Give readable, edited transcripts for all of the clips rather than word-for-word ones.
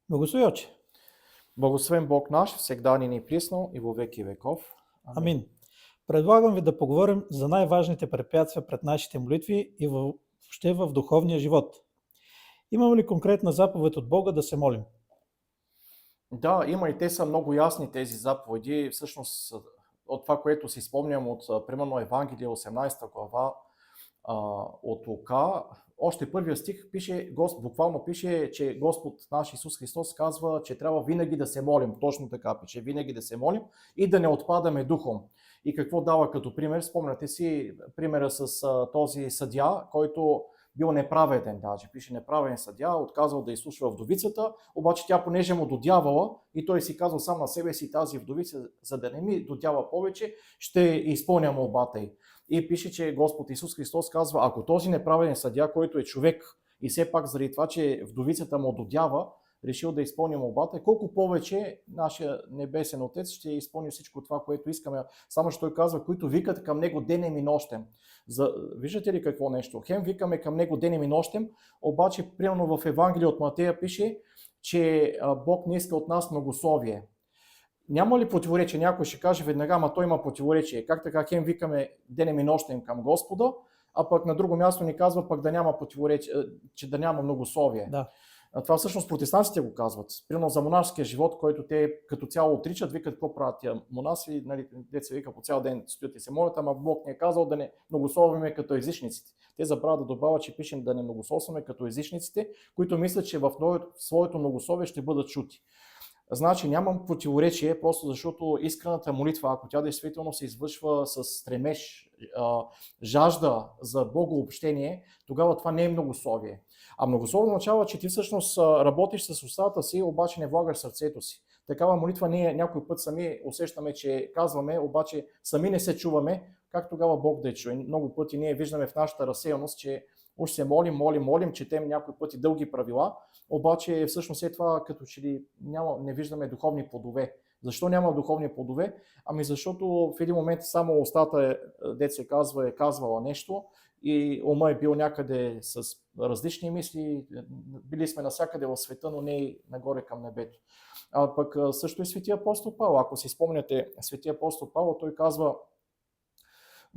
Благослови, Отче. Благословен Бог наш, всегда ни и присно и во веки веков. Амин. Предлагам ви да поговорим за най-важните препятствия пред нашите молитви и въобще в духовния живот. Имаме ли конкретна заповед от Бога да се молим? Да, има и те са много ясни тези заповеди. Всъщност от това, което си спомням от примерно Евангелие 18 глава от Лука, още първия стих пише, буквално пише, че Господ наш Исус Христос казва, че трябва винаги да се молим. Точно така пише, винаги да се молим и да не отпадаме духом. И какво дава като пример? Спомняте си примера с този съдия, който бил неправеден даже. Пише неправеден съдия, отказал да изслушва вдовицата, обаче тя понеже му додявала и той си казал сам на себе си, тази вдовица, за да не ми додява повече, ще изпълня молбата й. И пише, че Господ Исус Христос казва, ако този неправеден съдия, който е човек и все пак заради това, че вдовицата му додява, решил да изпълни молбата, колко повече нашия небесен Отец ще изпълни всичко това, което искаме. Само че той казва, които викат към Него денем и нощем. Виждате ли какво нещо? Хем викаме към Него денем и нощем, обаче примерно в Евангелие от Матея пише, че Бог не иска от нас многословие. Няма ли противоречие? Някой ще каже веднага, ама той има противоречие. Как така хем викаме денем и нощем към Господа, а пък на друго място ни казва пък да няма противоречие, че да няма многословие. Да. Това всъщност протестантите го казват. Примерно за монашеския живот, който те като цяло отричат, викат какво правят тия монаси, нали, деца вика по цял ден стоят и се молят, ама Бог ни е казал да не многословиме като езичниците. Те забравят да добавят, че пишем да не многословиме като езичниците, които мислят, че в своето многословие ще бъдат чути. Значи нямам противоречие, просто защото искрената молитва, ако тя действително се извършва с стремеж, жажда за богообщение, тогава това не е многословие. А многословие означава, че ти всъщност работиш с устата си, обаче не влагаш сърцето си. Такава молитва ние някой път сами усещаме, че казваме, обаче сами не се чуваме, как тогава Бог да я чуе. Много пъти ние виждаме в нашата разсеяност, че уж се молим, четем някои пъти дълги правила, обаче всъщност след това като че ли не виждаме духовни плодове. Защо няма духовни плодове? Ами защото в един момент само устата е казвала нещо и ума е бил някъде с различни мисли, били сме навсякъде в света, но не и нагоре към небето. А пък също и светия апостол Павел. Ако си спомняте светия апостол Павел, той казва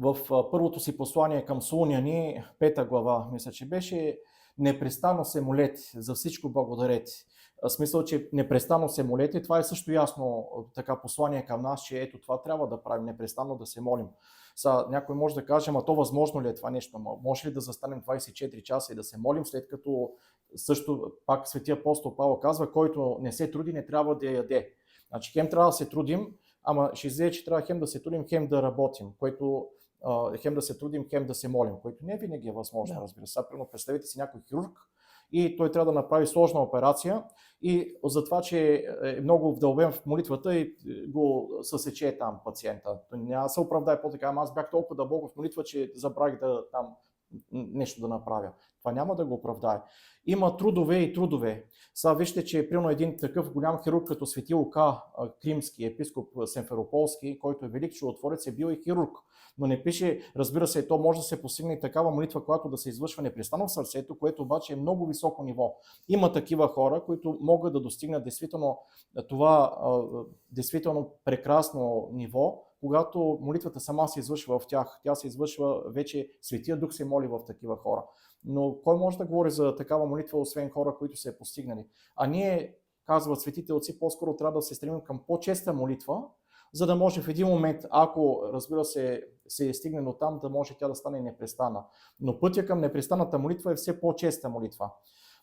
в първото си послание към Солуняни, 5 глава, мисля, че беше, непрестанно се молете, за всичко благодарете. Смисъл, че непрестанно се молете, това е също ясно така послание към нас, че ето това трябва да правим, непрестанно да се молим. Някой може да каже, ама то възможно ли е това нещо? Може ли да застанем 24 часа и да се молим, след като също пак светия апостол Павел казва, който не се труди, не трябва да яде. Значи хем трябва да се трудим, ама ще излезе, че трябва хем да се трудим, хем да работим, което хем да се трудим, хем да се молим, което не винаги е възможно, да. Разбира се. Представете си някой хирург и той трябва да направи сложна операция и за това, че е много вдълбен в молитвата и го съсече там пациента. Той няма да се оправдае по-така, ама аз бях толкова дълбоко в молитва, че забравих да там нещо да направя. Това няма да го оправдае. Има трудове и трудове. Сега вижте, че е примерно един такъв голям хирург като свети Лука, кримски епископ Симферополски, който е велик чудотворец, е бил и хирург. Но не пише, разбира се, то може да се постигне и такава молитва, която да се извършва непрестанно в сърцето, което обаче е много високо ниво. Има такива хора, които могат да достигнат действително това действително прекрасно ниво, когато молитвата сама се извършва в тях. Тя се извършва вече, Светия Дух се моли в такива хора. Но кой може да говори за такава молитва, освен хора, които са я постигнали? А ние, казват светите отци, по-скоро трябва да се стремим към по-честа молитва, за да може в един момент, ако разбира се е стигнено там, да може тя да стане непрестанна. Но пътя към непрестанната молитва е все по-честа молитва.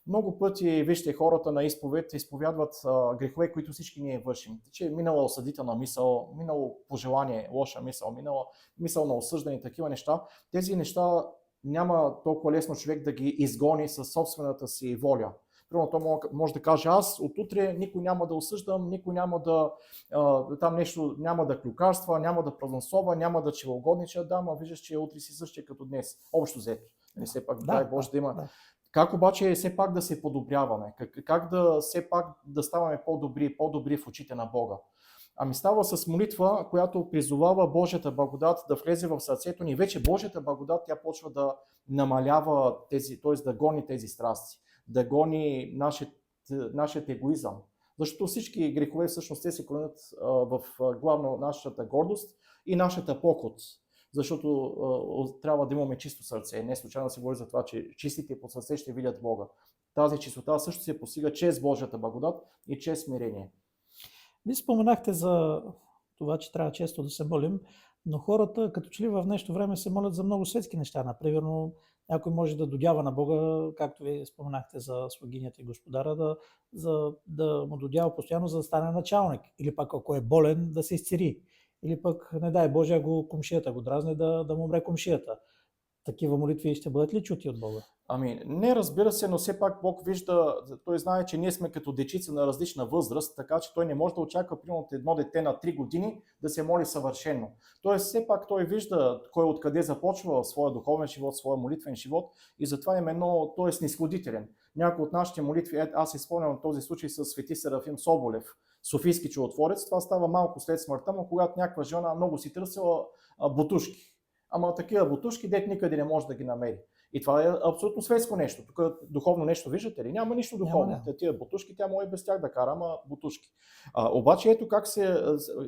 Много пъти, вижте, хората на изповед изповядват грехове, които всички ние вършим. Че е минала осъдителна мисъл, минало пожелание, лоша мисъл, минала мисъл на осъждане, такива неща. Тези неща няма толкова лесно човек да ги изгони със собствената си воля. Примерно той може да каже, аз от утре никой няма да осъждам, никой няма да там нещо, няма да клюкарства, няма да празносова, няма да челогоднича, да, ма виждаш, че утре си същия като днес. Общо взето. Не все пак, дай Боже да има. Да. Как обаче все пак да се подобряваме? Как да все пак да ставаме по-добри в очите на Бога? Ами става с молитва, която призовава Божията благодат да влезе в сърцето ни. Вече Божията благодат тя почва да намалява т.е. да гони тези страсти, да гони нашият егоизъм. Защото всички грехове всъщност те се коренят в главно нашата гордост и нашата поход. Защото трябва да имаме чисто сърце. Не случайно се говори за това, че чистите по сърце ще видят Бога. Тази чистота също се постига чрез Божията благодат и чрез смирение. Вие споменахте за това, че трябва често да се молим, но хората като че ли в днешно време се молят за много светски неща. Например, някой може да додява на Бога, както ви споменахте за слугинята и господаря, да му додява постоянно, за да стане началник. Или пък ако е болен, да се изцери. Или пък, не дай Боже, ако комшията го дразне, да му умре комшията. Такива молитви ще бъдат ли чути от Бога? Ами, не, разбира се, но все пак Бог вижда, той знае, че ние сме като дечица на различна възраст, така че той не може да очаква, примерно, от едно дете на 3 години да се моли съвършено. Тоест, все пак той вижда кой откъде започва в своя духовен живот, своя молитвен живот и затова именно той е снизходителен. Някои от нашите молитви, аз си спомням този случай с свети Серафим Соболев, софийски чудотворец, това става малко след смъртта му, когато някаква жена много си търсила бутушки. Ама такива бутушки, дет никъде не може да ги намери. И това е абсолютно светско нещо. Тук духовно нещо виждате ли? Няма нищо духовно. Няма. Тия бутушки, тя може без тях да кара, ама бутушки. Обаче ето как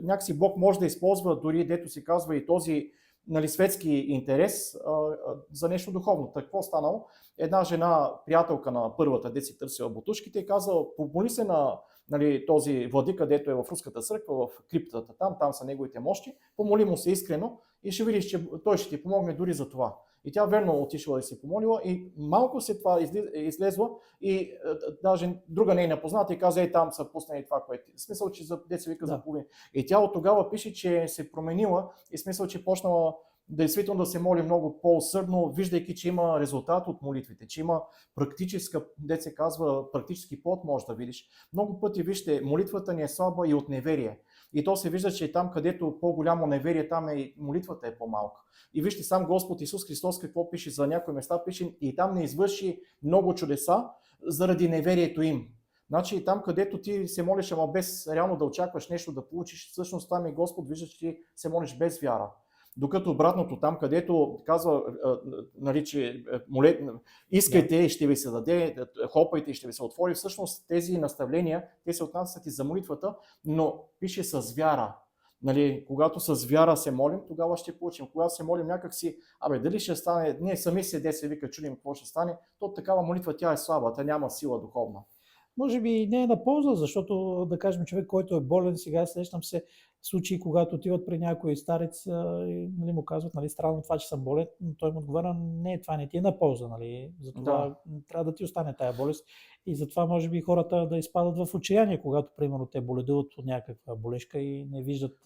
някакси Бог може да използва дори, дето си казва, и този светски интерес за нещо духовно. Какво станало? Една жена, приятелка на първата, де си търсила бутушките, казала, помоли се на този владика, дето е в руската църква, в криптата, там са неговите мощи, помоли му се искрено и ще видиш, че той ще ти помогне дори за това. И тя верно отишла и се помолила и малко след това излезла и даже друга нейна позната и каза, там са пуснали това, което в смисъл, че деца вика за половина. И тя от тогава пише, че се променила и смисъл, че почнала действително да се моли много по-усърдно, виждайки, че има резултат от молитвите, че има практическа, дет се казва, практически плод може да видиш. Много пъти, вижте, молитвата ни е слаба и от неверие. И то се вижда, че там, където по-голямо неверие, там и молитвата е по-малка. И вижте сам Господ Исус Христос какво пише за някои места, пише и там не извърши много чудеса заради неверието им. Значи там, където ти се молиш, ама без реално да очакваш нещо да получиш, всъщност там и Господ вижда, че ти се молиш без вяра. Докато обратното, там където казва, че искайте и ще ви се даде, хлопайте и ще ви се отвори, всъщност тези наставления, те се отнасят и за молитвата, но пише с вяра. Когато с вяра се молим, тогава ще получим. Когато се молим някакси, дали ще стане, ние сами се вика, чудим какво ще стане, то такава молитва тя е слаба, тя няма сила духовна. Може би не е на полза, защото, да кажем, човек, който е болен, сега срещам се случаи, когато отиват при някой старец и му казват, странно това, че съм болен, но той му отговаря, не, това не ти е на полза, затова трябва да ти остане тая болест и затова може би хората да изпадат в отчаяние, когато, примерно, те боледуват от някаква болешка и не виждат.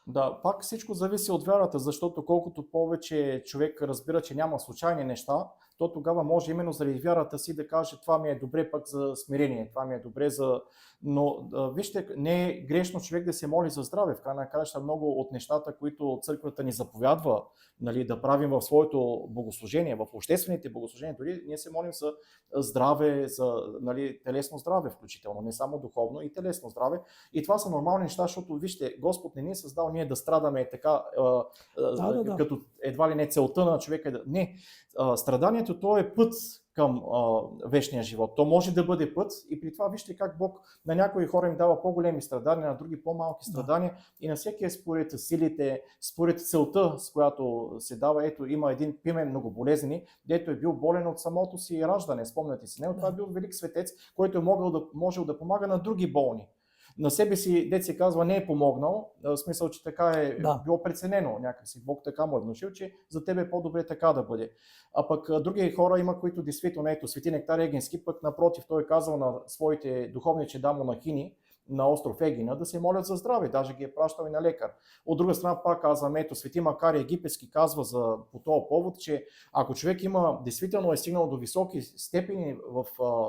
Да, пак всичко зависи от вярата, защото колкото повече човек разбира, че няма случайни неща, то тогава може именно заради вярата си да каже, това ми е добре пък за смирение, това ми е добре за... Но вижте, не е грешно човек да се моли за здраве. В крайна на краища много от нещата, които църквата ни заповядва да правим в своето богослужение, в обществените богослужения, дори ние се молим за здраве, за телесно здраве включително, не само духовно и телесно здраве. И това са нормални неща, защото вижте, Господ не ни е създал ние да страдаме така, като едва ли не целта на човека. Не, страданието то е път към вечния живот. То може да бъде път и при това вижте как Бог на някои хора им дава по-големи страдания, на други по-малки страдания и на всеки е според силите, според целта, с която се дава. Ето има един Пимен многоболезни, дето е бил болен от самото си раждане, спомняте си. Това е бил велик светец, който е можел да помага на други болни. На себе си, дет се казва, не е помогнал, в смисъл, че така е било преценено някакси. Бог така му е внушил, че за тебе е по-добре така да бъде. А пък други хора има, които действително, ето, свети Нектар Егински, пък напротив, той е казал на своите духовни чеда-монахини на остров Егина да се молят за здраве, даже ги е пращал и на лекар. От друга страна пак казвам, ето, свети Макарий Египетски казва по този повод, че ако човек действително е стигнал до високи степени в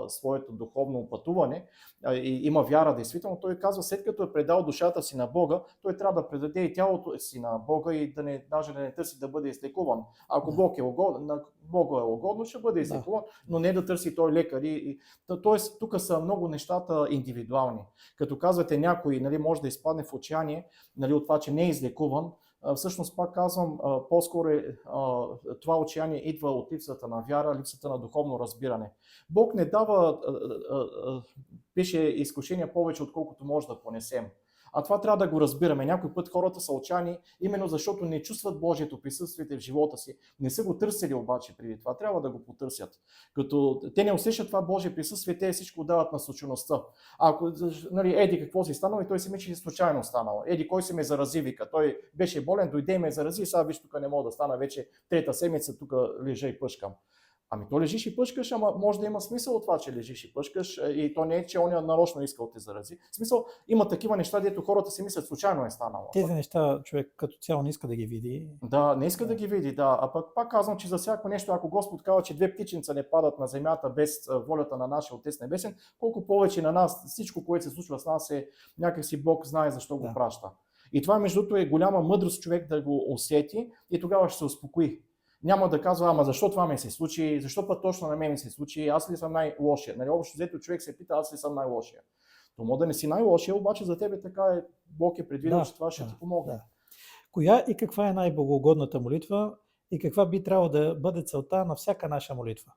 своето духовно пътуване и има вяра действително, той казва, след като е предал душата си на Бога, той трябва да предаде и тялото си на Бога и даже да не търси да бъде излекуван. Ако Бог на Бога е угодно, ще бъде излекуван, но не да търси той лекар. Тоест, тук са много нещата индивидуални. Като казвате някой може да изпадне в отчаяние от това, че не е излекуван, всъщност пак казвам, по-скоро това отчаяние идва от липсата на вяра, липсата на духовно разбиране. Бог не дава, пише, изкушения повече, отколкото може да понесем. А това трябва да го разбираме. Някой път хората са отчаяни, именно защото не чувстват Божието присъствие в живота си. Не са го търсили обаче преди това. Трябва да го потърсят. Като те не усещат това Божие присъствие, те всичко дават на случайността. Ако еди какво си станало и той си мисли, че е случайно станало. Еди кой се ме зарази, вика. Той беше болен, дойде и ме зарази, сега виж тук не мога да стана вече трета седмица, тук лежа и пъшкам. Ами то лежиш и пъшкаш, ама може да има смисъл от това, че лежиш и пъшкаш и то не е, че он нарочно искал да те зарази. В смисъл, има такива неща, дето хората си мислят, случайно е станало. Тези неща човек като цяло не иска да ги види. Да, не иска да ги види, да. А пак казвам, че за всяко нещо, ако Господ казва, че 2 птиченца не падат на земята без волята на нашия Отец Небесен, колко повече на нас, всичко, което се случва с нас е някакси Бог знае защо го праща. И това между другото е голяма мъдрост човек да го усети и тогава ще се успокои. Няма да казва, ама защо това ми се случи, защо път точно на мен ми се случи, аз ли съм най-лошия. Нали, общо взето човек се пита, аз ли съм най-лошия. То може да не си най-лошия, обаче за тебе така е, Бог е предвидил, че това ще ти помогне. Да. Коя и каква е най-богоугодната молитва и каква би трябвало да бъде целта на всяка наша молитва?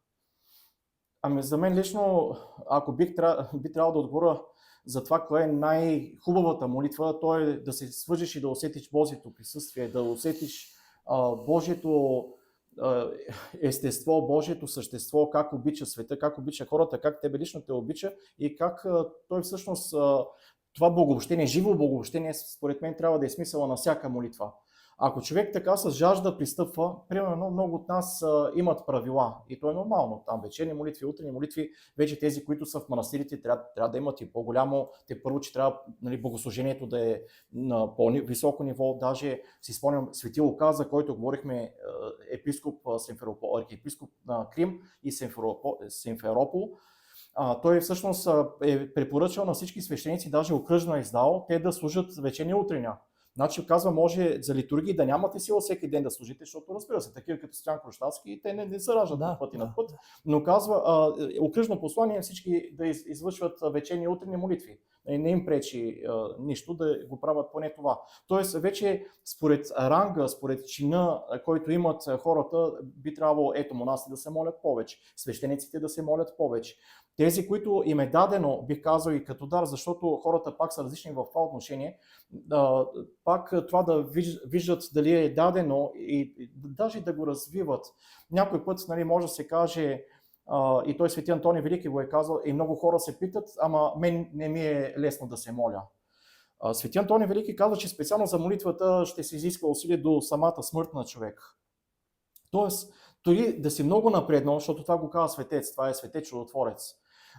Ами за мен лично, ако би трябвало да отговоря за това, кое е най-хубавата молитва, то е да се свържиш и да усетиш Божието присъствие, да усетиш Божието естество, Божието същество, как обича света, как обича хората, как тебе лично те обича и как той всъщност това благообщение, живо благообщение, според мен трябва да е смисъла на всяка молитва. Ако човек така с жажда пристъпва, примерно много от нас имат правила и то е нормално. Там вечерни молитви, утрени молитви, вече тези, които са в манастирите, трябва да имат и по-голямо. Те първо, че трябва богослужението да е на по-високо ниво. Даже си спомням Свети Лука, за който говорихме, архиепископ на Крим и Симферопол. Той всъщност е препоръчал на всички свещеници, даже окръжно е издал, те да служат вечерни утреня. Значи казва, може за литургии да нямате сила всеки ден да служите, защото разбира се, такива като Стоян Крощатски, те не се раждат на път и на път, но казва, окръжно послание всички да извършват вечерни и утрени молитви. Не им пречи нищо да го правят поне това. Тоест вече според ранга, според чина, който имат хората, би трябвало монасите да се молят повече, свещениците да се молят повече. Тези, които им е дадено, бих казал и като дар, защото хората пак са различни в това отношение, пак това да виждат дали е дадено и даже да го развиват. Някой път може да се каже, и той Свети Антоний Велики го е казал, и много хора се питат, ама мен не ми е лесно да се моля. Свети Антоний Велики казва, че специално за молитвата ще се изисква усилие до самата смърт на човек. Тоест, дори да си много напреднал, защото това го казва светец, това е светец чудотворец.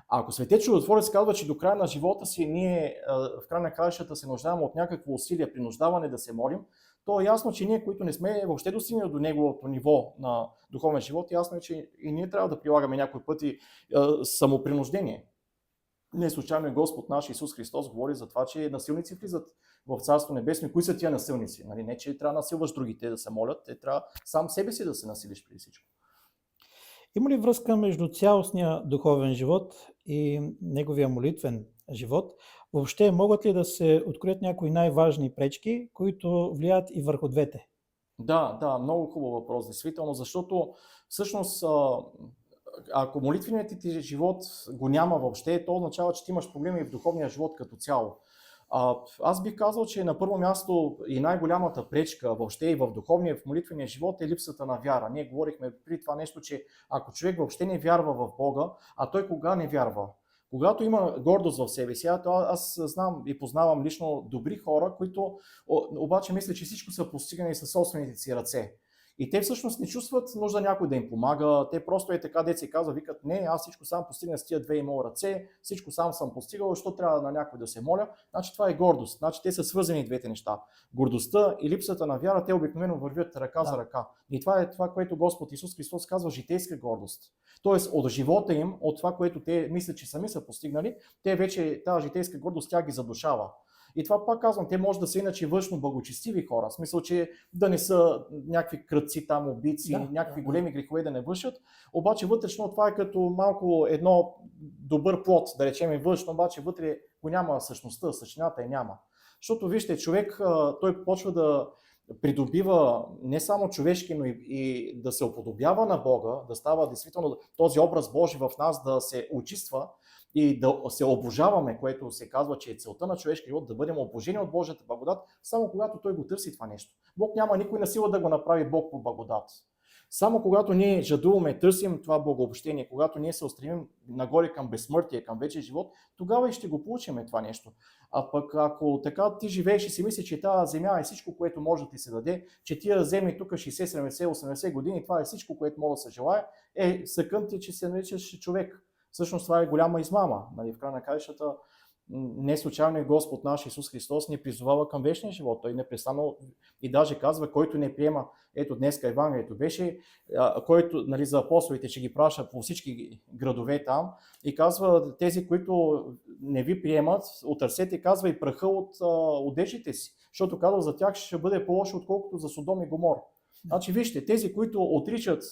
А ако светец чудотворец казва, че до края на живота си ние в края на краищата се нуждаем от някакво усилие, принуждаване да се молим, то е ясно, че ние, които не сме въобще достигнали до неговото ниво на духовен живот, ясно е, че и ние трябва да прилагаме някои пъти самопринуждение. Не случайно и Господ наш Исус Христос говори за това, че насилници влизат в Царство Небесно. Кои са тия насилници? Не, че трябва да насилваш другите да се молят, те трябва сам себе си да се насилиш преди всичко. Има ли връзка между цялостния духовен живот и неговия молитвен живот? Въобще могат ли да се откроят някои най-важни пречки, които влияят и върху двете? Да, много хубав въпрос, действително, защото всъщност ако молитвеният ти живот го няма въобще, то означава, че ти имаш проблеми в духовния живот като цяло. Аз бих казал, че на първо място и най-голямата пречка въобще и в духовния, в молитвения живот е липсата на вяра. Ние говорихме при това нещо, че ако човек въобще не вярва в Бога, а той кога не вярва? Когато има гордост в себе си, аз знам и познавам лично добри хора, които обаче мислят, че всичко са постигнали със собствените си ръце. И те всъщност не чувстват нужда някой да им помага, те просто е така, деца казва, викат, не, аз всичко сам постигна с тия 2 имал ръце, всичко сам съм постигал, защо трябва на някой да се моля? Значи това е гордост, значи те са свързани двете неща. Гордостта и липсата на вяра, те обикновено вървят ръка за ръка. И това е това, което Господ Исус Христос казва, житейска гордост. Тоест от живота им, от това, което те мислят, че сами са постигнали, те вече тази житейска гордост тя ги задушава. И това пак казвам, те може да са иначе външно благочестиви хора, в смисъл, че да не са някакви кръци там, убийци, някакви големи грехове да не вършат, обаче вътрешно това е като малко едно добър плод, да речем и външно, обаче вътре го няма същността, същината и няма. Защото вижте, човек той почва да придобива не само човешки, но и да се уподобява на Бога, да става действително този образ Божий в нас да се очиства и да се обожаваме, което се казва, че е целта на човешкия живот, да бъдем обожени от Божията благодат, само когато той го търси това нещо. Бог няма никой на сила да го направи Бог по благодат. Само когато ние жадуваме, търсим това благообщение, когато ние се устремим нагоре към безсмъртие, към вечен живот, тогава и ще го получим това нещо. А пък ако така ти живееш и си мислиш, че тази земя е всичко, което може да ти се даде, че тия земни тук 60, 70, 80 години, това е всичко, което може да се желае, съкън ти, че се наричаш човек. Всъщност това е голяма измама. Нали, в края на краищата не случайно и Господ наш Исус Христос ни призовава към вечния живот. Той непрестанно и даже казва, който не приема, ето днеска Евангелието беше, който, нали, за апостолите, че ги праща по всички градове там и казва, тези, които не ви приемат, отърсете, казва и праха от одежите си, защото казва, за тях ще бъде по-лошо, отколкото за Содом и Гомор. Значи вижте, тези, които отричат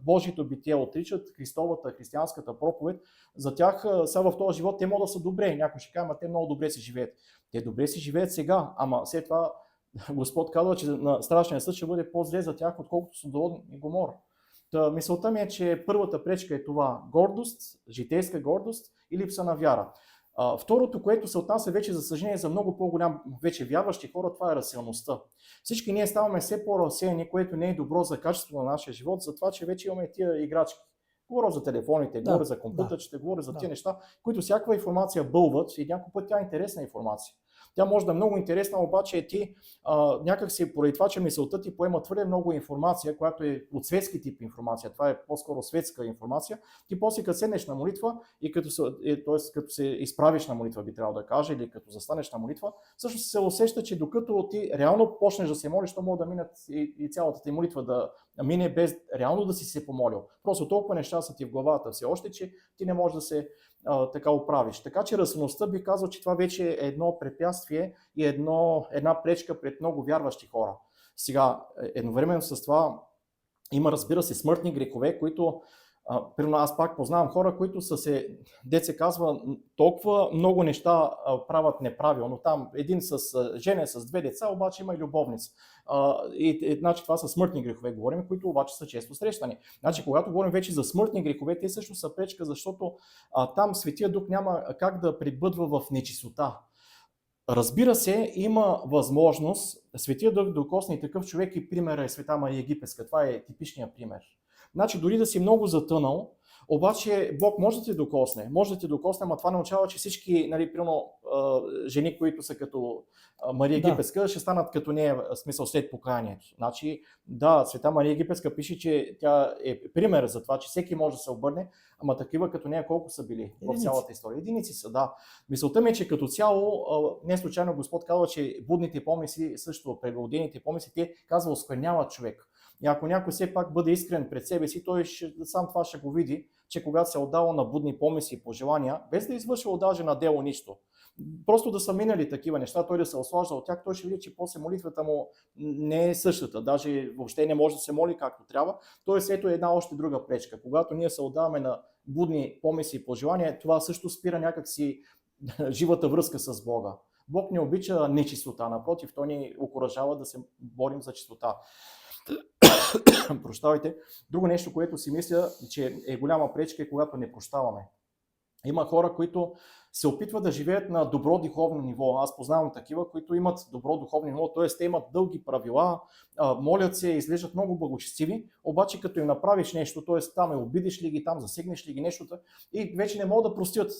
Божието битие, отричат Христовата, християнската проповед, за тях сега в този живот те могат да са добре. Някой ще каже, ама те много добре си живеят. Те добре си живеят сега, ама след това Господ казва, че на страшния съд ще бъде по-зле за тях, отколкото Содом и Гомор. Мисълта ми е, че първата пречка е това гордост, житейска гордост и липса на вяра. Второто, което се отнася вече, за съжаление, за много по-голям вече вярващи хора, това е разсеяността. Всички ние ставаме все по-разсеяни, което не е добро за качеството на нашия живот, за това, че вече имаме тия играчки. Говоря за телефоните, говоря за компютърчета, говоря за тия неща, които всякаква информация бълват и някой път тя е интересна информация. Тя може да е много интересна, обаче ти някак си поради това, че мисълта ти поема твърде много информация, която е от светски тип информация, това е по-скоро светска информация, ти после като седнеш на молитва и като се изправиш на молитва, би трябвало да кажа, или като застанеш на молитва, всъщност се усеща, че докато ти реално почнеш да се молиш, то може да минат и цялата ти молитва да мине без реално да си се помолил. Просто толкова неща са ти в главата все още, че ти не можеш да се така оправиш. Така че разсъдността би казал, че това вече е едно препятствие и една пречка пред много вярващи хора. Сега, едновременно с това има, разбира се, смъртни грехове, които примерно аз пак познавам хора, които са се, се казва, толкова много неща правят неправилно. Там един с жене с 2 деца, обаче има и любовница. Значи това са смъртни грехове, говорим, които обаче са често срещани. Значи, когато говорим вече за смъртни грехове, те също са пречка, защото там Светия Дух няма как да пребъдва в нечистота. Разбира се, има възможност Светия Дух да докосне и такъв човек, и примера е Света Мария Египетска. Това е типичният пример. Значи дори да си много затънал, обаче Бог може да те докосне, ама това не означава, че всички, нали, примерно, жени, които са като Мария Египетска, ще станат като нея, в смисъл след покаянието. Значи, да, Света Мария Египетска пише, че тя е пример за това, че всеки може да се обърне, ама такива като нея колко са били в цялата история? Единици са, да. Мисълта ми е, че като цяло, не случайно Господ казва, че будните помисли, също преблудените помисли, те казва, оскверняват човек. И ако някой все пак бъде искрен пред себе си, той сам това ще го види, че когато се е отдал на будни помисли и пожелания, без да извършва даже на дело нищо, просто да са минали такива неща, той да се ослажда от тях, той ще види, че после молитвата му не е същата, даже въобще не може да се моли както трябва. Тоест ето една още друга пречка. Когато ние се отдаваме на будни помисли и пожелания, това също спира някакси живата връзка с Бога. Бог не обича нечистота, напротив, той ни окуражава да се борим за чистота. Прощавайте. Друго нещо, което си мисля, че е голяма пречка, е когато не прощаваме. Има хора, които се опитват да живеят на добро духовно ниво. Аз познавам такива, които имат добро духовно ниво, т.е. те имат дълги правила, молят се, изглеждат много благочестиви, обаче като им направиш нещо, т.е. там обидиш ли ги, там засегнеш ли ги нещото, и вече не могат да простят.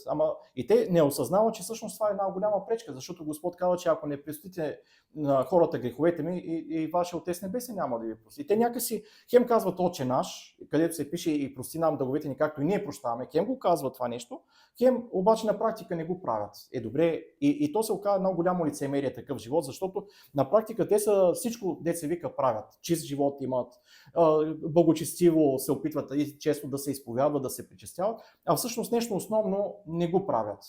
И те не осъзнават, че всъщност това е една голяма пречка, защото Господ казва, че ако не простите на хората греховете ми, и вашия Отец Небесен няма да ви прости. Те някакси хем казват Отче наш, където се пише и прости нам дълговете ни, както и ние прощаваме, хем го казва това нещо, хем обаче на практика не го правят. Добре, и то се оказа едно голямо лицемерие такъв живот, защото на практика те са всичко, деца вика, правят. Чист живот имат, благочестиво се опитват и често да се изповядват, да се причестяват, а всъщност нещо основно не го правят.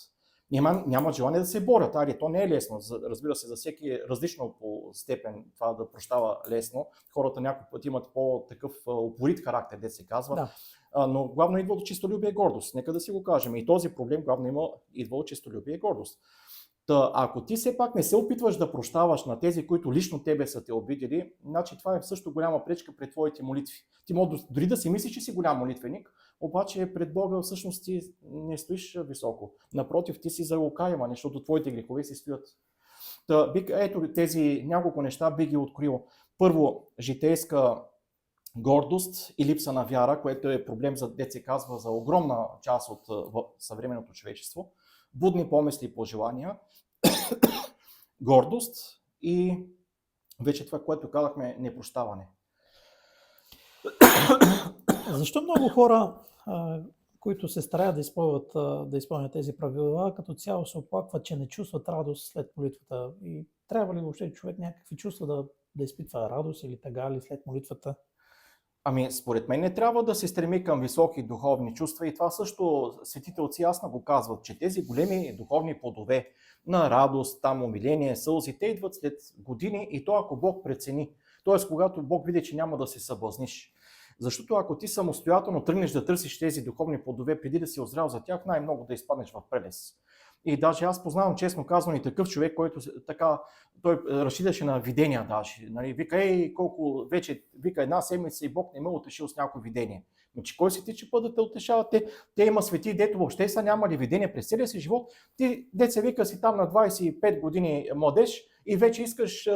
Нямат желание да се борят. То не е лесно. Разбира се, за всеки е различно по степен това да прощава лесно. Хората някой път имат по-такъв упорит характер, де се казва. Да. Но главно идва от честолюбие и гордост. Нека да си го кажем. И този проблем главно идва от честолюбие и гордост. Та, ако ти все пак не се опитваш да прощаваш на тези, които лично тебе са те обидели, значи това е също голяма пречка пред твоите молитви. Ти може дори да си мислиш, че си голям молитвеник, обаче пред Бога всъщност ти не стоиш високо. Напротив, ти си залокаема, защото твоите грехове си стоят. Та, ето тези няколко неща би ги открил. Първо, житейска гордост и липса на вяра, което е проблем, за дет се казва, за огромна част от съвременното човечество. Будни помисли и пожелания, гордост и вече това, което казахме, непрощаване. Защо много хора, които се стараят да изпълнят тези правила, като цяло се оплакват, че не чувстват радост след молитвата? И трябва ли въобще човек някакви чувства да изпитва радост или тъга ли след молитвата? Ами, според мен не трябва да се стреми към високи духовни чувства и това също светите отци ясно го казват, че тези големи духовни плодове на радост, там умиление, сълзи, те идват след години и то ако Бог прецени. Тоест, когато Бог види, че няма да се съблазниш. Защото ако ти самостоятелно тръгнеш да търсиш тези духовни плодове преди да си озрял за тях, най-много да изпаднеш в прелест. И даже аз познавам, честно казвам, и такъв човек, който така, той разчиташе на видения даже. Нали, вика, колко вече, вика една седмица и Бог не ме утешил с някое видение. Но че кой си ти, че път да те утешават? Те има свети, дето въобще са нямали видение през целия си живот. Ти, деца вика, си там на 25 години младеж и вече искаш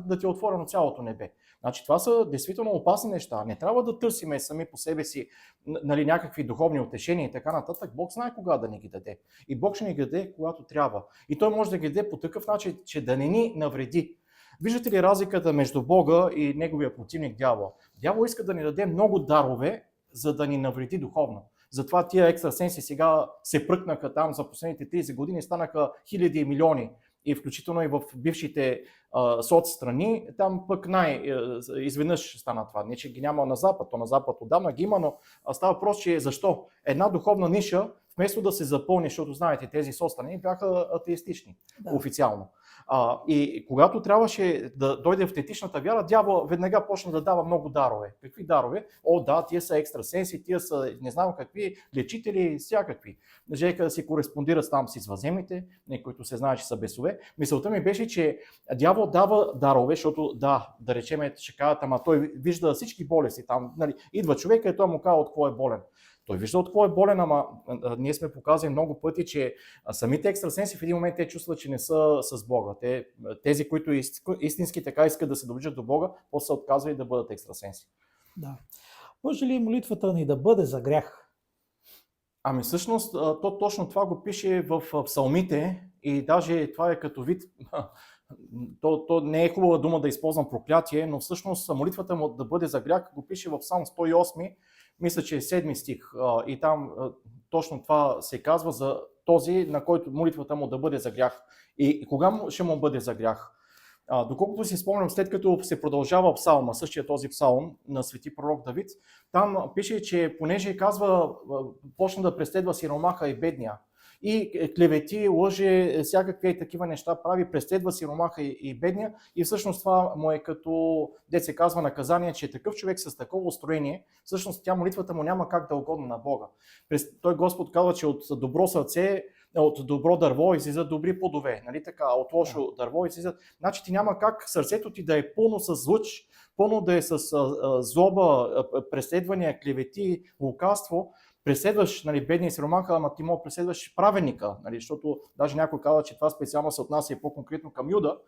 да ти е отворено цялото небе. Значи това са действително опасни неща. Не трябва да търсиме сами по себе си, нали, някакви духовни утешения и така нататък. Бог знае кога да ни ги даде. И Бог ще ни ги даде, когато трябва. И Той може да ги даде по такъв начин, че да не ни навреди. Виждате ли разликата между Бога и неговия противник дявола? Дявол иска да ни даде много дарове, за да ни навреди духовно. Затова тия екстрасенси сега се пръкнаха там за последните 30 години, станаха хиляди и милиони. И включително и в бившите соцстрани, там пък изведнъж стана това. Не, че ги няма на Запад, то на Запад отдавна ги има, но става въпрос, че защо? Една духовна ниша, вместо да се запълни, защото знаете, тези соцстрани бяха атеистични, официално. И когато трябваше да дойде в автентичната вяра, дявол веднага почна да дава много дарове. Какви дарове? О, да, тия са екстрасенси, тия са не знам какви, лечители, всякакви. Жека да си кореспондират там с извъземните, които се знае, че са бесове. Мисълта ми беше, че дявол дава дарове, защото да речем, ще кажат, ама той вижда всички болести там. Нали, идва човека и той му казва от какво е болен. Той вижда от какво е болен, ама ние сме показали много пъти, че самите екстрасенси в един момент те чувстват, че не са с Бога. Тези, които истински така искат да се доближат до Бога, после се отказват да бъдат екстрасенси. Да. Може ли молитвата ни да бъде за грях? Ами всъщност, то точно това го пише в псалмите и даже това е като вид... То не е хубава дума да използвам проклятие, но всъщност молитвата му да бъде за грях го пише в Псалм 108, мисля, че е 7 стих и там точно това се казва за този, на който молитвата му да бъде за грях. И кога ще му бъде за грях? Доколкото си спомням, след като се продължава псалма, същия този псалм на свети пророк Давид, там пише, че понеже казва, почна да преследва сиромаха и бедния, и клевети, лъже, всякакви такива неща прави, преследва сиромаха и бедния и всъщност това му е като, дет се казва, наказание, че такъв човек с такова устроение, всъщност тя молитвата му няма как да угодно на Бога. Той Господ казва, че от добро сърце, от добро дърво излизат добри плодове, нали така, от лошо дърво излизат. Значи ти няма как сърцето ти да е пълно с лъч, пълно да е с злоба, преследвания, клевети, лукавство. Преследваш, нали, бедния сиромаха, ама ти мога преследваш праведника, нали, защото даже някой казва, че това специално се отнася и по-конкретно към Юда.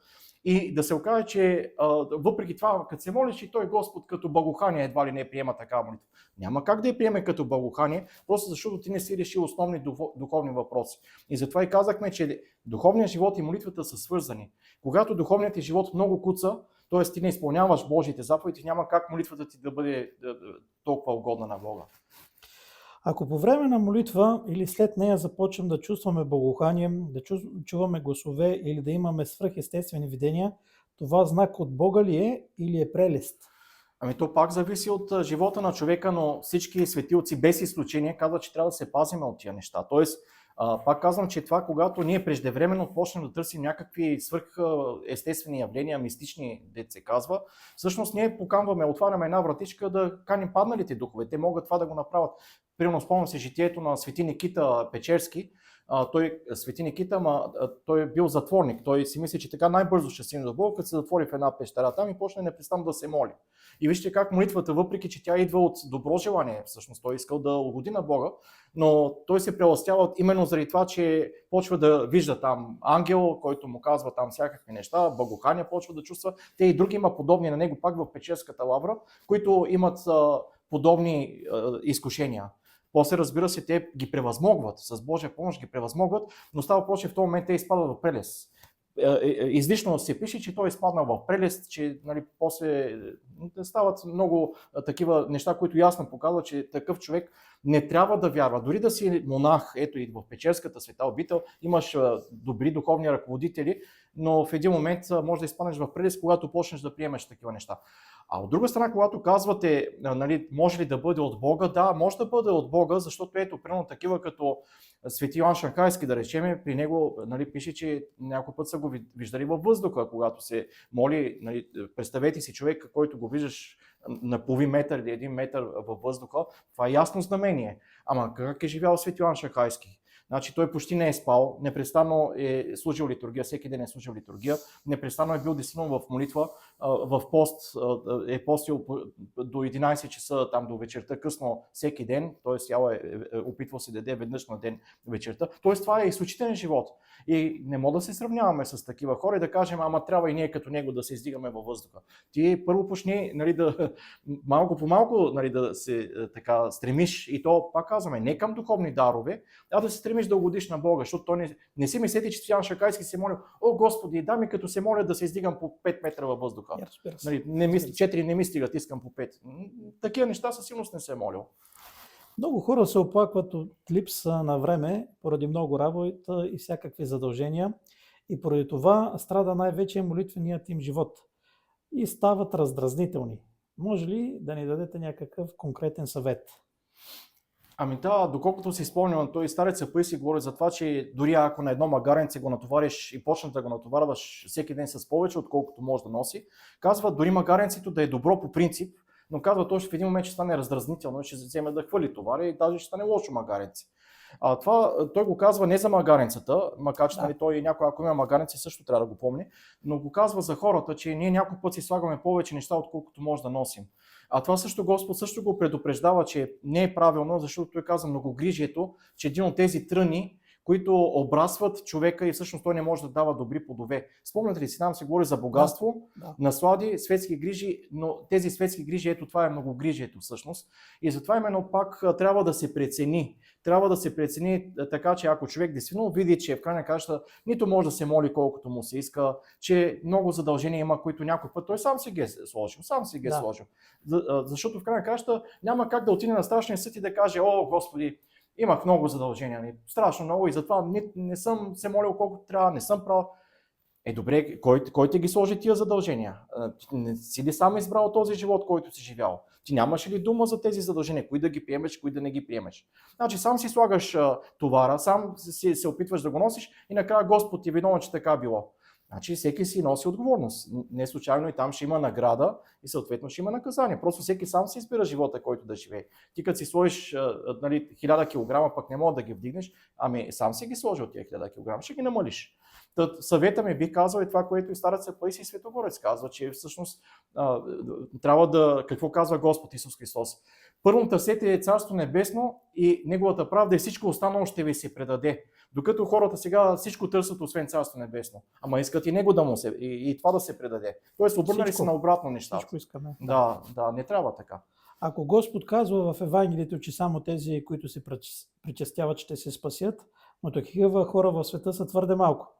И да се окаже, че въпреки това, като се молиш и той Господ като благоухание едва ли не приема такава молитва. Няма как да я приеме като благоухание, просто защото ти не си решил основни духовни въпроси. И затова и казахме, че духовният живот и молитвата са свързани. Когато духовният ти живот много куца, т.е. ти не изпълняваш Божиите заповеди, няма как молитвата ти да бъде толкова угодна на Бога. Ако по време на молитва или след нея започнем да чувстваме благоухание, да чуваме гласове или да имаме свръхестествени видения, това знак от Бога ли е или е прелест? Ами то пак зависи от живота на човека, но всички светилци без изключение казват, че трябва да се пазим от тия неща. Тоест, Пак казвам, че това, когато ние преждевременно почнем да търсим някакви свръхестествени явления, мистични, дето се казва, всъщност ние поканваме, отваряме една вратичка да каним падналите духове. Те могат това да го направят. Примерно спомням се житието на свети Никита Печерски. Свети Никита, той е бил затворник. Той си мисли, че така най-бързо ще стигне до Бога, като се затвори в една пещера там и почне непрестанно да се моли. И вижте как молитвата, въпреки че тя идва от добро желание, всъщност той искал да угоди на Бога, но той се прелъстява именно заради това, че почва да вижда там ангел, който му казва там всякакви неща, благоухание почва да чувства. Те и други има подобни на него пак в Печерската лавра, които имат подобни изкушения. После, разбира се, те ги превъзмогват, с Божия помощ ги превъзмогват, но става въпрос, че в този момент те изпадат в прелест. Излишно се пише, че той е изпаднал в прелест, че нали, после стават много такива неща, които ясно показват, че такъв човек не трябва да вярва. Дори да си монах, ето и в Печерската света обител, имаш добри духовни ръководители, но в един момент може да изпаднеш в прелест, когато почнеш да приемеш такива неща. А от друга страна, когато казвате, нали, може ли да бъде от Бога, да, може да бъде от Бога, защото ето, примерно такива като Свети Йоан Шанхайски, да речем, при него нали, пише, че някой път са го виждали във въздуха, когато се моли. Нали, представете си човека, който го виждаш на половин метър или 1 метър във въздуха, това е ясно знамение. Ама как е живял Свети Йоан Шанхайски? Значи той почти не е спал, непрестанно е служил литургия, всеки ден е служил литургия, непрестанно е бил действително в молитва, в пост, е постил до 11 часа там до вечерта, късно всеки ден, т.е. опитвал се да яде веднъж на ден вечерта. Т.е. това е изключителен живот. И не мога да се сравняваме с такива хора и да кажем, ама трябва и ние като него да се издигаме във въздуха. Ти първо почни нали, да, малко по малко нали, да се така стремиш и то, пак казваме, не към духовни дарове, а да се стремиш да угодиш на Бога, защото той не си мислете, че Свети Шанхайски се моля, о Господи, дай ми като се моля да се издигам по 5 метра във въздуха. Нали, 4 не ми стигат, искам по 5. Такива неща със сигурност не се е молил. Много хора се оплакват от липса на време, поради много работа и всякакви задължения. И поради това страда най-вече молитвеният им живот. И стават раздразнителни. Може ли да ни дадете някакъв конкретен съвет? Ами да, доколкото си спомням, той стареца Паисий говори за това, че дори ако на едно магаренце го натовариш и почнеш да го натоварваш всеки ден с повече, отколкото може да носи, казва дори магаренцето да е добро по принцип, но казва той в един момент ще стане раздразнително, ще вземе да хвърли товара и даже ще стане лошо магаренце. Това той го казва не за магаренцата, макар че нали, той някой, ако има магаренци, също трябва да го помни, но го казва за хората, че ние някой път си слагаме повече неща, отколкото може да носим. А това също Господ също го предупреждава, че не е правилно, защото той казва многогрижието, че един от тези тръни, които обрасват човека и всъщност той не може да дава добри плодове. Спомняте ли си, там се говори за богатство, наслади, светски грижи, но тези светски грижи, ето това е многогрижието всъщност. И затова именно пак трябва да се прецени. Трябва да се прецени така, че ако човек действително види, че в крайна краща нито може да се моли колкото му се иска, че много задължения има, които някой път той сам си ги е сложил. Защото в крайна краща няма как да отиде на страшния съд и да каже, о Господи, имах много задължения, страшно много и затова не съм се молил колкото трябва, не съм правил. Добре, кой те ги сложи тия задължения? Не си ли сам избрал този живот, който си живял? Ти нямаш ли дума за тези задължения? Кои да ги приемеш, кои да не ги приемеш? Значи сам си слагаш товара, сам се опитваш да го носиш и накрая Господ ти е виновен, че така било. Значи всеки си носи отговорност. Не случайно и там ще има награда и съответно ще има наказание. Просто всеки сам си избира живота, който да живее. Ти като си сложиш нали, 1000 кг, пък не мога да ги вдигнеш, ами сам си ги сложил тия 1000 кг, ще ги намалиш. Съвета ми бих казал и това, което и стареца Паисий Светогорец казва, че всъщност трябва да, какво казва Господ Исус Христос? Първо търсете Царство Небесно и Неговата правда и всичко останало ще ви се предаде. Докато хората сега всичко търсят, освен Царство Небесно. Ама искат и Него да му се, и това да се предаде. Тоест обърнали се на обратно нещата. Всичко искаме. Да, не трябва така. Ако Господ казва в Евангелието, че само тези, които се причастяват, ще се спасят, но такива хора в света са твърде малко.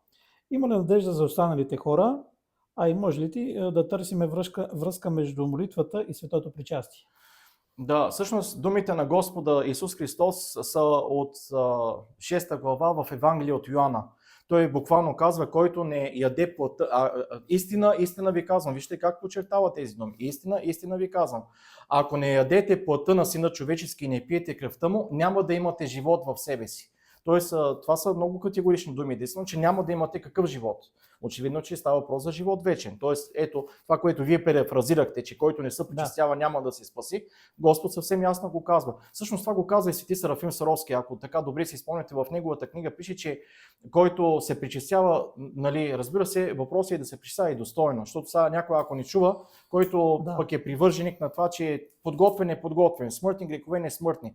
Има ли надежда за останалите хора, а и може ли ти да търсиме връзка между молитвата и светото причастие? Да, всъщност думите на Господа Исус Христос са от 6 глава в Евангелие от Йоанна. Той буквално казва, който не яде плътта, истина ви казвам. Вижте как подчертава тези думи. Истина ви казвам. Ако не ядете плътта на Сина човечески и не пиете кръвта му, няма да имате живот в себе си. Тоест, това са много категорични думи, единствено, че няма да имате какъв живот. Очевидно, че става въпрос за живот вечен. Тоест, ето това, което вие перефразирахте, че който не се причастява, няма да се спаси, Господ съвсем ясно го казва. Всъщност това го казва и свети Серафим Саровски. Ако така добре си спомняте, в неговата книга пише, че който се причастява, нали, разбира се, въпросът е да се причастява и достойно, защото сега някой, ако не чува, който пък е привърженик на това, че подготвен е подготвен, смъртни грехове не смъртни,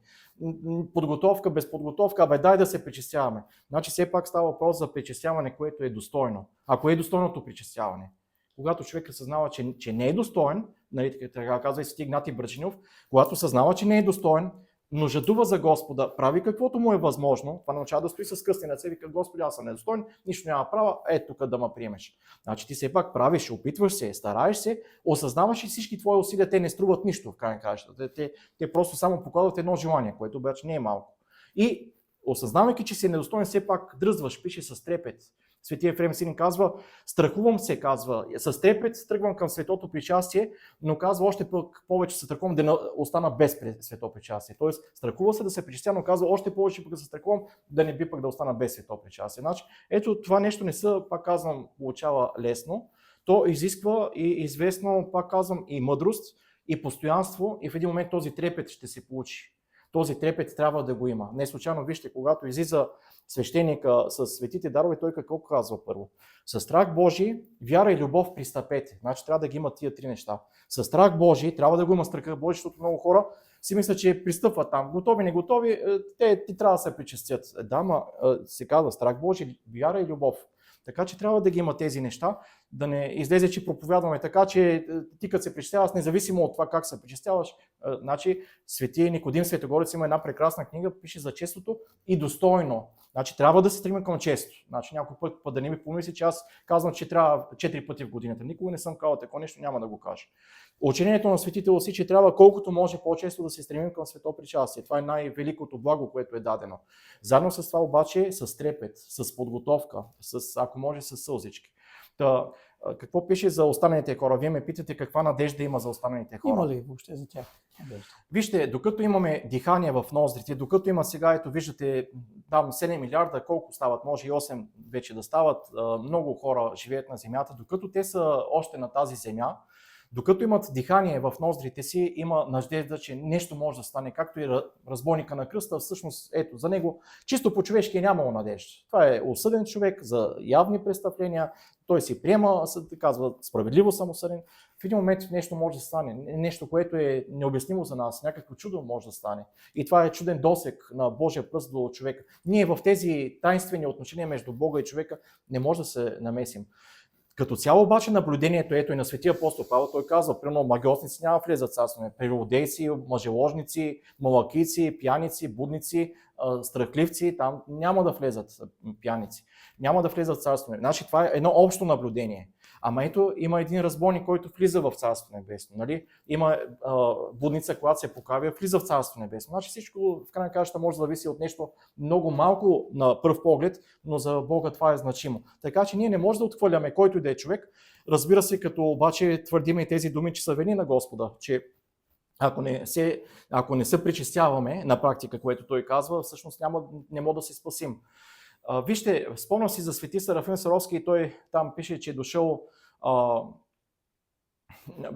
подготовка без подготовка, дай да се причастяваме. Значи все пак става въпрос за причастяване, което е достойно. Ако е достойното причастяване. Когато човек съзнава, че не е достоен, нали, така казва и свети Игнатий Брачинов, когато съзнава, че не е достоен, но жадува за Господа, прави каквото му е възможно, това научава да стои с кръстни ръце, вика: Господи, аз съм недостоен, нищо няма права, тук да ме приемеш. Значи ти все пак правиш, опитваш се, стараеш се, осъзнаваш и всички твои усилия, те не струват нищо в крайна краща. Те просто само покладат едно желание, което обаче не е малко. И осъзнавайки, че си недостоен, все пак дръзваш, пише с трепет. Светия Ефрем Сирин казва: страхувам се, казва, с трепет тръгвам към светото причастие, но казва още повече се страхувам да остана без свето причастие. Тоест, страхува се да се причастя, но казва още повече пък да се страхувам да не би пък да остана без свето причастие. Значи, ето това нещо не се, пак казвам, получава лесно. То изисква и известно, пак казвам, и мъдрост, и постоянство, и в един момент този трепет ще се получи. Този трепет трябва да го има. Не случайно, вижте, когато излиза свещеника с светите дарове, той какво казва първо? Със страх Божий, вяра и любов пристъпете. Значи трябва да ги има тия три неща. Със страх Божий, трябва да го има страха Божий, защото много хора си мислят, че пристъпват там. Готови, не готови, ти трябва да се причастят. Се казва страх Божий, вяра и любов. Така че трябва да ги има тези неща, да не излезе, че проповядваме така, че ти като се причастяваш, независимо от това как се причастяваш. Значи, свети Никодим Светогорец има една прекрасна книга, пише за честото и достойно. Значи, трябва да се стремим към често. Значи, някой път да не ми помисли, че аз казвам, че трябва 4 пъти в годината. Никога не съм казал такова нещо, няма да го кажа. Учението на светите отци, че трябва колкото може по-често да се стремим към свето причастие. Това е най-великото благо, което е дадено. Заедно с това обаче с трепет, с подготовка, ако може с сълзички. Какво пише за останалите хора? Вие ме питате каква надежда има за останалите хора. Има ли въобще за тях надежда? Вижте, докато имаме дихание в ноздрите, докато има сега, ето виждате, там 7 милиарда, колко стават, може и 8 вече да стават, много хора живеят на Земята, докато те са още на тази Земя, докато имат дихание в ноздрите си, има надежда, че нещо може да стане, както и разбойника на кръста, всъщност ето, за него чисто по-човешки е нямало надежда. Това е осъден човек за явни престъпления, той си приема, казва, справедливо съм осъден. В един момент нещо може да стане, нещо, което е необяснимо за нас, някакво чудо може да стане. И това е чуден досек на Божия пръст до човека. Ние в тези тайнствени отношения между Бога и човека не може да се намесим. Като цяло обаче наблюдението ето и на светия апостол Павел, той казва, примерно магиосници няма влезат в царството, прелюбодейци, мъжеложници, малакийци, пияници, будници, страхливци, там няма да влезат пияници, няма да влезат в царството. Значи това е едно общо наблюдение. Ама ето има един разбойник, който влиза в Царство небесно. Нали? Има будница, която се покавя, влиза в Царство небесно. Значи всичко в крайна краща може да зависи от нещо много малко на пръв поглед, но за Бога това е значимо. Така че ние не можем да отхвърляме който и да е човек. Разбира се, като обаче твърдиме и тези думи, че са вини на Господа, че ако не се причастяваме на практика, което той казва, всъщност не може да се спасим. Вижте, спомням си за свети Серафим Саровски и той там пише, че е дошъл,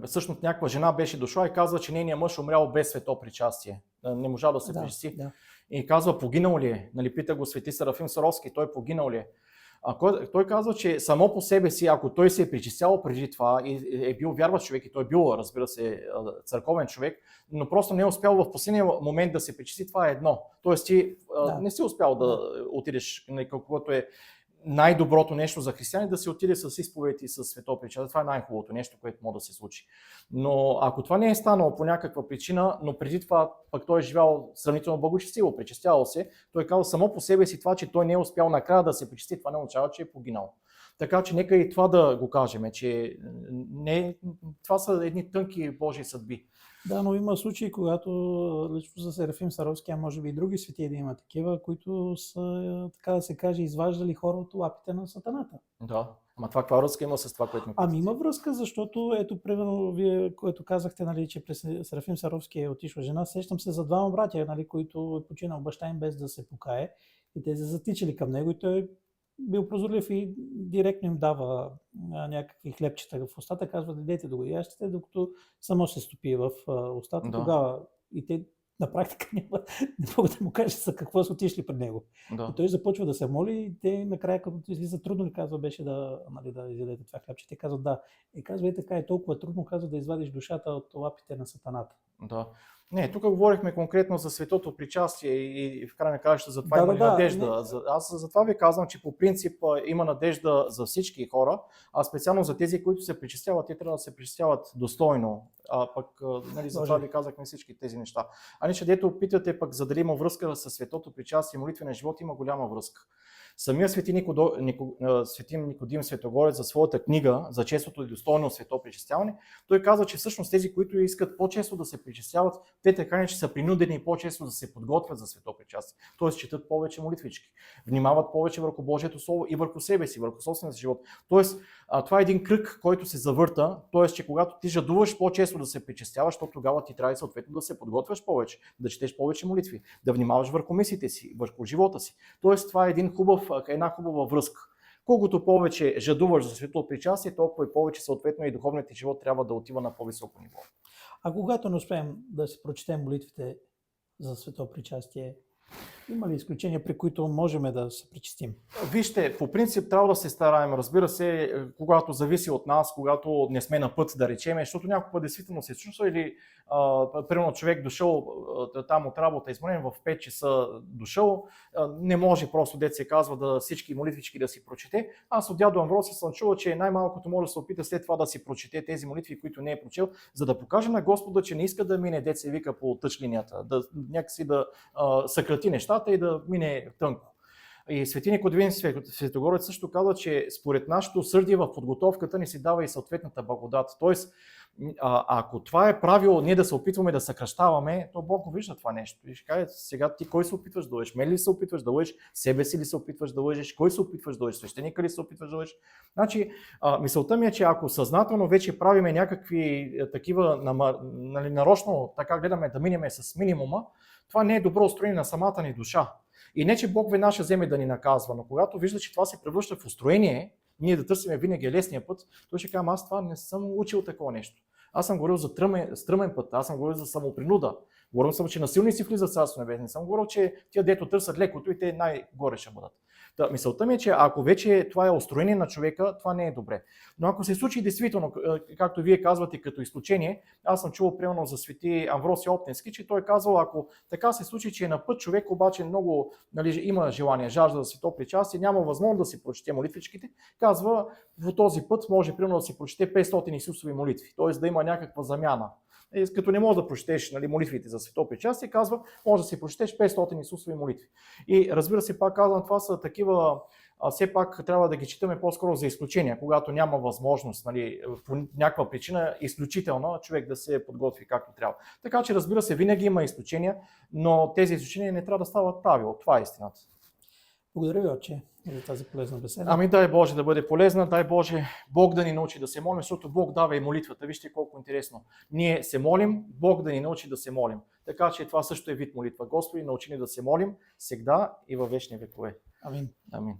всъщност някаква жена беше дошла и казва, че нейният мъж умрял без свето причастие. Не можа да се причасти. Да. И казва, погинал ли е? Нали, пита го свети Серафим Саровски, той погинал ли е? Той казва, че само по себе си, ако той се е причислявал преди това и е бил вярващ човек и той е бил, разбира се, църковен човек, но просто не е успял в последния момент да се причисли, това е едно. Тоест ти не си успял да отидеш на каквото е най-доброто нещо за християни, да се отиде с изповед и с свето причастие. Това е най-хубавото нещо, което може да се случи. Но ако това не е станало по някаква причина, но преди това пък той е живял сравнително благочестиво, причастявал се, той казва само по себе си това, че той не е успял накрая да се причасти, това не означава, че е погинал. Така че нека и това да го кажем, че това са едни тънки Божии съдби. Да, но има случаи, когато лично за Серафим Саровски, а може би и други светии да има такива, които са, така да се каже, изваждали хора от лапите на сатаната. Да, ама това каква връзка има с това, което ме питате? Има връзка, защото ето, примерно, вие, което казахте, нали, че през Серафим Саровски е отишла жена, сещам се за двама братя, нали, които е починал баща им без да се покае. И те се затичали към него и той бил прозорлив и директно им дава някакви хлебчета в устата, казва, дойдете да го ящете, докато само се стопи в устата. Да. Тогава и те на практика не могат да му кажат за какво са отишли пред него. Да. И той започва да се моли и те накрая, като излиза, трудно ли казва, беше да изядете това хлябче. Те казват да. И казва, така е толкова трудно, казва, да извадиш душата от лапите на сатаната. Да. Не, тук говорихме конкретно за светото причастие и в край на краищата за това Да, има да, надежда. Аз за това ви казвам, че по принцип има надежда за всички хора, а специално за тези, които се причастяват, те трябва да се причастяват достойно. А пък, нали, за това ви казахме всички тези неща. А не, че дето питате пък за дали има връзка с светото причастие и молитвения живот, има голяма връзка. Самия свети Никодим Светогорец за своята книга за честото и достойно свето причастяване, той казва, че всъщност тези, които искат по-често да се причастяват, те така че са принудени по-често да се подготвят за свето причастие. Т.е. четат повече молитвички, внимават повече върху Божието Слово и върху себе си, върху собствения си живот. Тоест, това е един кръг, който се завърта, т.е. че когато ти жадуваш по-често да се причастяваш, то тогава ти трябва съответно да се подготвяш повече, да четеш повече молитви, да внимаваш върху мислите си, върху живота си. Тоест, това е една хубава връзка. Колкото повече жадуваш за свето причастие, толкова и повече съответно и духовният ти живот трябва да отива на по-високо ниво. А когато не успеем да си прочетем молитвите за свето причастие, има ли изключения, при които можем да се причастим? Вижте, по принцип трябва да се стараем, разбира се, когато зависи от нас, когато не сме на път да речем, защото някой действително се случва или примерно човек дошъл там от работа, изморен в 5 часа дошъл, не може просто дет се казва да всички молитвички да си прочете. Аз от дядо Амвросий съм чувал, че най-малкото може да се опита след това да си прочете тези молитви, които не е прочел, за да покаже на Господа, че не иска да мине дет се вика по тъч линията, да някакси да съкрати нещата и да мине тънко. И свети Никодим Светогорец също казва, че според нашето усърдие в подготовката ни се дава и съответната благодат. Тоест, ако това е правило, ние да се опитваме да съкръщаваме, то Бог го вижда това нещо. И ще каже, сега ти кой се опитваш да лъжеш? Мен ли се опитваш да лъжеш? Себе си ли се опитваш да лъжеш? Кой се опитваш да лъжеш? Свещеника ли се опитваш да лъжеш? Значи, мисълта ми е, че ако съзнателно вече правиме някакви такива, нарочно така гледаме да минеме с минимума, това не е добро устроение на самата ни душа. И не, че Бог веднага ще вземе да ни наказва, но когато вижда, че това се превръща в устроение, ние да търсиме винаги лесния път, той ще каже, аз това не съм учил такова нещо. Аз съм говорил за стръмен път, аз съм говорил за самопринуда. Говорил съм, че насилници влизат в Царството небесно. Не съм говорил, че тия дето търсят лекото и те най-горе ще бъдат. Мисълта ми е, че ако вече това е устроение на човека, това не е добре. Но ако се случи действително, както вие казвате като изключение, аз съм чувал примерно за свети Амвросий Оптински, че той казал, ако така се случи, че е на път човек обаче много има желание, жажда за свето причастие, няма възможност да си прочете молитвичките, казва, в този път може примерно да си прочете 500 Исусови молитви, т.е. да има някаква замяна. Като не можеш да прочетеш молитвите за свето причастие, казва, може да си прочетеш 500 Исусови молитви. И разбира се, пак казвам, това са такива, все пак трябва да ги читаме по-скоро за изключения, когато няма възможност, по някаква причина изключително човек да се подготви както трябва. Така че разбира се, винаги има изключения, но тези изключения не трябва да стават правило. Това е истината. Благодаря ви, отче, за тази полезна беседа. Ами дай Боже да бъде полезна, дай Боже Бог да ни научи да се молим, защото Бог дава и молитвата. Вижте колко интересно. Ние се молим, Бог да ни научи да се молим. Така че това също е вид молитва. Господи, научи ни да се молим сега и във вечни векове. Амин. Амин.